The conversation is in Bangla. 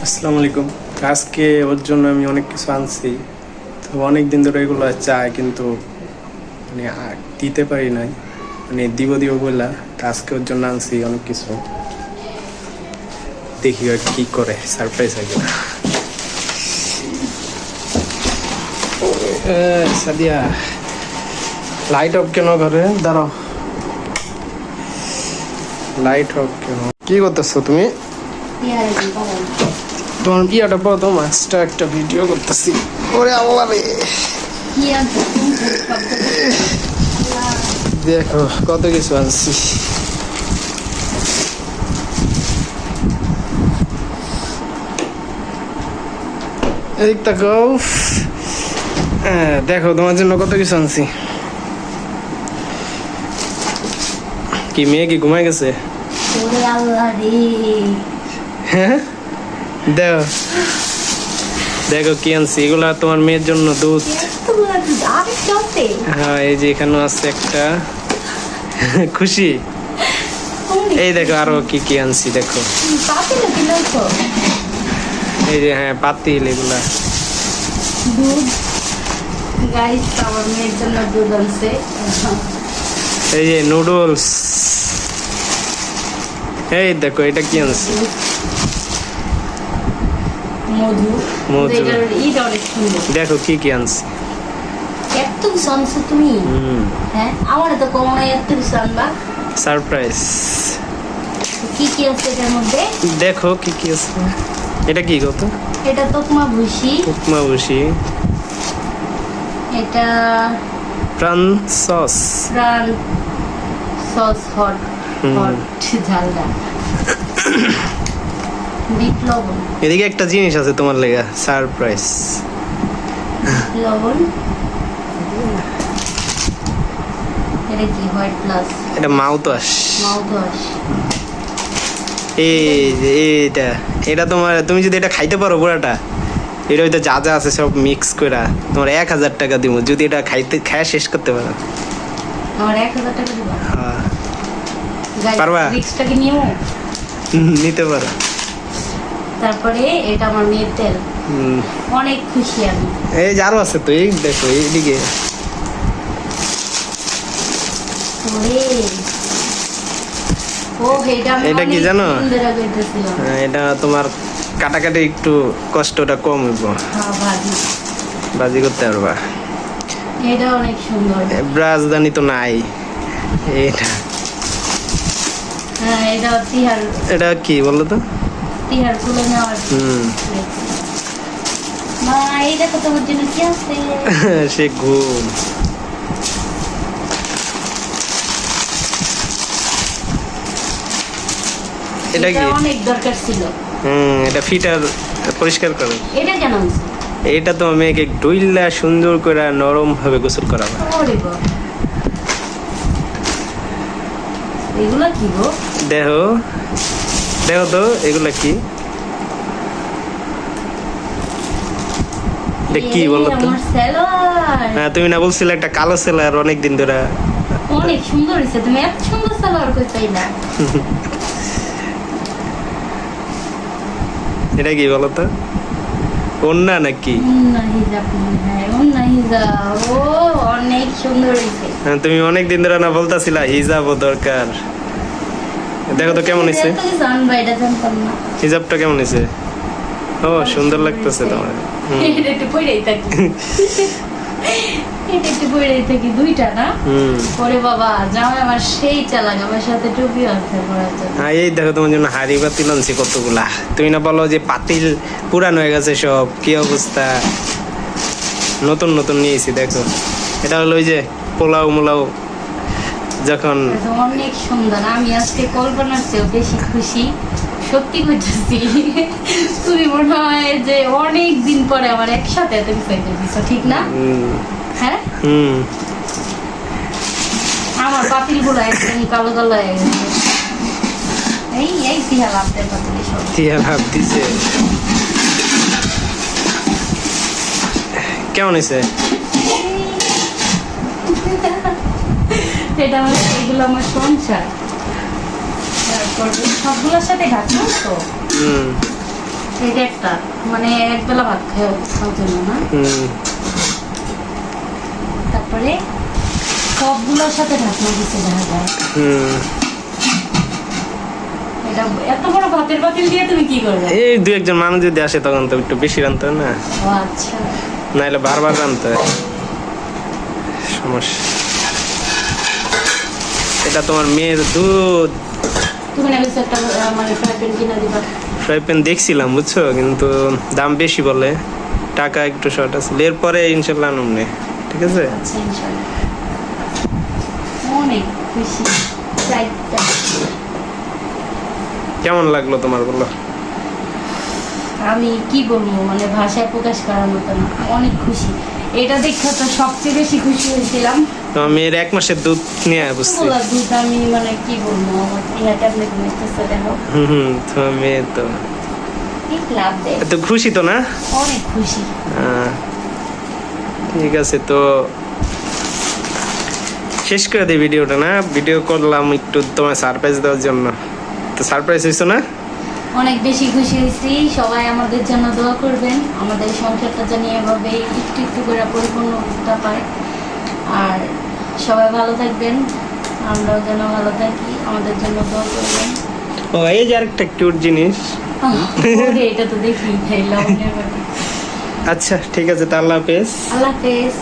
আসসালামু আলাইকুম। আজকে ওর জন্য আমি অনেক কিছু আনছি, তো অনেক দিন ধরে এগুলো চাই, কিন্তু মানে দিতে পারি নাই, মানে দিব দিব বললা। আজকে ওর জন্য আনছি অনেক কিছু, দেখি আর কি করে, সারপ্রাইজ হয় কিনা। সাদিয়া, লাইট অফ কেন ঘরে? দাঁড়াও, লাইট অফ কেন? কি করতেছো তুমি? তোমার বিয়াটা পাও তো, মাছটা একটা ভিডিও করতেছি। ওরে আল্লাহ রে, দেখো কত কিছু আনছি। এই তাকাও, দেখো তোমার জন্য কত কিছু আনছি। কি মেয়ে কি ঘুমাই গেছে? হ্যাঁ, দেখো দেখো কি আনছি। এগুলা তোমার মেয়ের জন্য দুধ। হ্যাঁ, এই যে এখানেও আছে একটা। খুশি? এই দেখো আরো কি কি আনছি, দেখো। এই যে হ্যাঁ, পাতিল, এগুলা এই যে নুডলস। এই দেখো এটা কি আনছি, মধু। দেখো কি কি আনছি। এত কিছু আনছো তুমি? হ্যাঁ, আমার তো কম নাই, এত কিছু আনবা। সারপ্রাইজ। কি কি আছে এটার মধ্যে? দেখো কি কি আছে। এটা কি কত? এটা তোকমা ভুসি। উপমা বসি। এটা Pran sauce. Pran sauce, hot hot ঝালদা। বিট লবণ। এদিকে একটা জিনিস আছে তোমার লেগা, সারপ্রাইজ। লবণ। এটা কি? White plus. এটা মাউথওয়াশ। মাউথওয়াশ। এই যে এটা, এটা তোমার, তুমি যদি এটা খাইতে পারো পুরাটা, এটা হয়তো যা যা আছে সব মিক্স করে তোমার 1000 টাকা দিব, যদি এটা খায়া শেষ করতে পারো। আমার 1000 টাকা দিবা? হ্যাঁ, গাইস, পারবা? রিক্সটা কি নিও? নিতে পারো। তারপরে এটা আমার মেয়ের তেল। অনেক খুশি আমি। এই যে আরো আছে তো, এই দেখো এইদিকে। এটা কি জানো? এটা তোমার কাটাকাটি একটু কষ্টটা কম হইব, বাজি করতে পারবা। এটা অনেক সুন্দর। রাজধানী তো নাই এটা। হ্যাঁ, এটা তিহার। এটা কি বলো তো? তিহার তুলে নেওয়ার। মা, এই দেখো তোমার জন্য কি আছে। সে ঘুম। এটা কি? অনেক দরকার ছিল। এটা ফিটার পরিষ্কার করে। এটা কেন? এটা তো মেয়েকে ডুইলা সুন্দর করে নরম ভাবে গোসল করাবে। এগুলা কি গো? দেখো দেখো তো এগুলা কি। এটা কি বলো তো? হ্যাঁ, তুমি না বলছিলে একটা কালো সেলার অনেকদিন ধরে। অনেক সুন্দর হয়েছে। তুমি এত সুন্দর সালোয়ার কই পাইলা? এটা কি বলো তো? ওন্না নাকি? ওন্না হিজাব। হ্যাঁ, ওন্না হিজাব। ও অনেক সুন্দর হয়েছে। হ্যাঁ, তুমি অনেকদিন ধরে না বলতাছিলা হিজাবও দরকার। দেখো তো কেমন হয়েছে। হিজাবটা কেমন হয়েছে? ও, সুন্দর লাগতেছে তোমার। এটা একটু পরেই থাকি। এটা একটু পরেই থাকি, দুইটা না? ওরে বাবা, জামাই আমার সেই চালাক, আমার সাথে টুপিও আছে পরার জন্য। হ্যাঁ, এই দেখো তোমার জন্য হাড়ি পাতিল আনছি কতগুলা। তুমি না বলো যে পাতিল পুরান হয়ে গেছে সব, কি অবস্থা। নতুন নতুন নিয়েছি, দেখো। এটা হলো ওই যে পোলাও মোলাও যখন। অনেক সুন্দর। আমি আজকে কল্পনার চেয়েও বেশি খুশি, সত্যি করতেছি। তুমি মনে হয় যে অনেক দিন পরে আমার একসাথে এত কিছু দিছো, ঠিক না? হ্যাঁ, আমার পাতিল গুলো একদম কালো কালো হয়ে গেছে। এই তিহা লাভ দেয় পাতিল, সব তিহা লাভ দিছে। কেমন হয়েছে? এটা আমার, এগুলো আমার সংসার। তারপর সবগুলোর সাথে ঘাটলাম তো। এটা একটা মানে একবেলা ভাত খাওয়ার জন্য না। তারপরে সবগুলোর সাথে ঢাকনা দিতে দেখা যায়। এটা এত বড় ভাতের পাতিল দিয়ে তুমি কি করবে? এই দুই একজন মানুষ যদি আসে তখন তো একটু বেশি রানতে হয় না, ও আচ্ছা, নাহলে বারবার রানতে হয়, সমস্যা। এটা তোমার মেয়ের দুধ। তুমি না কিছু একটা মানে ফ্রাই প্যান কিনে দিবা। ফ্রাই প্যান দেখছিলাম বুঝছো, কিন্তু দাম বেশি বলে, টাকা একটু শর্ট আছে। এরপরে ইনশাল্লাহ আনুম নে, ঠিক আছে? আচ্ছা ইনশাআল্লাহ। অনেক খুশি। চাইটা কেমন লাগলো তোমার, বলো? আমি কি বলবো, মানে ভাষায় প্রকাশ করার মতো না, অনেক খুশি। এটা দেখে তো সবচেয়ে বেশি খুশি হয়েছিলাম। তোমার মেয়ের 1 মাসের দুধ নিয়ে বুঝছি। দুধ আমি মানে কি বলবো, আমার ইয়া ট্যাবলেট নিতেছে দেখো। তোমার মেয়ে তো কি লাভ দেয়। এত খুশি তো না? অনেক খুশি। ঠিক আছে, তো শেষ করে দিই ভিডিওটা না? ভিডিও করলাম একটু তোমার সারপ্রাইজ দেওয়ার জন্য, তো সারপ্রাইজ হয়েছো না? অনেক বেশি খুশি হয়েছি। সবাই আমাদের জন্য দোয়া করবেন, আমাদের সংসারটা যেন এভাবে একটু একটু করে পরিপূর্ণতা পায়। আর সবাই ভালো থাকবেন, আমরাও যেন ভালো থাকি, আমাদের জন্য দোয়া করবেন। ও এই যে আরেকটা কিউট জিনিস। ওরে, এটা তো দেখি লাবণ্যের বাড়ি। আচ্ছা ঠিক আছে, তা আল্লাহ হাফেজ। আল্লাহ হাফেজ।